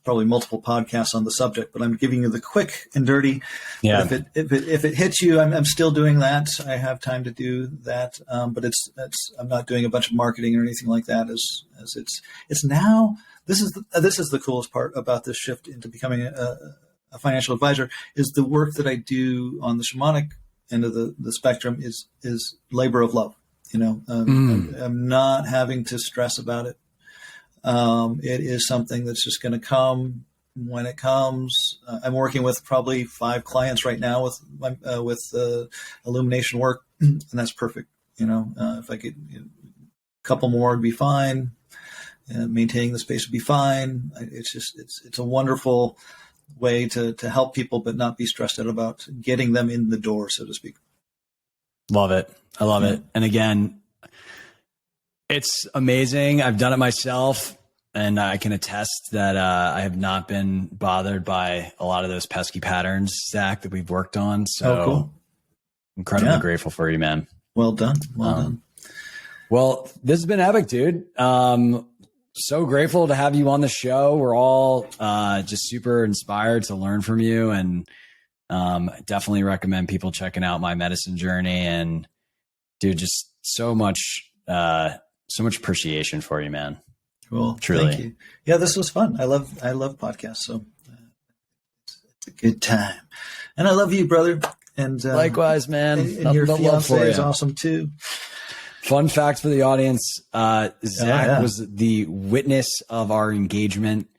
probably multiple podcasts on the subject, but I'm giving you the quick and dirty. Yeah. If it hits you, I'm still doing that. I have time to do that. But I'm not doing a bunch of marketing or anything like that, as it's now. This is the coolest part about this shift into becoming a financial advisor, is the work that I do on the shamanic end of the spectrum is labor of love. I'm not having to stress about it. It is something that's just going to come when it comes. I'm working with probably 5 clients right now with illumination work, and that's perfect. If I could, a couple more would be fine. Maintaining the space would be fine. It's a wonderful way to help people, but not be stressed out about getting them in the door, so to speak. Love it. I love it. And again, it's amazing. I've done it myself, and I can attest that I have not been bothered by a lot of those pesky patterns, Zach, that we've worked on. So cool. Incredibly grateful for you, man. Well done. Well done. Well, this has been epic, dude. So grateful to have you on the show. We're all just super inspired to learn from you, and definitely recommend people checking out My Medicine Journey. And dude, just so much appreciation for you, man. Cool. Truly. Thank you. Yeah, this was fun. I love podcasts. So it's a good time. And I love you, brother. And likewise, man. And your fiance is awesome too. Fun fact for the audience. Zach was the witness of our engagement,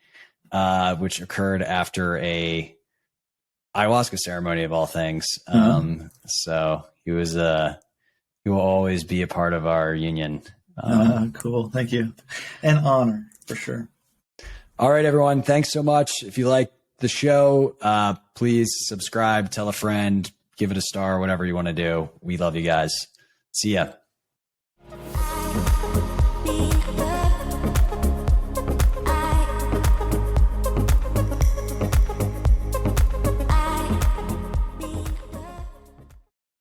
which occurred after a ayahuasca ceremony of all things. So he will always be a part of our union. Cool. Thank you. An honor for sure. All right, everyone. Thanks so much. If you like the show, please subscribe, tell a friend, give it a star, whatever you want to do. We love you guys. See ya.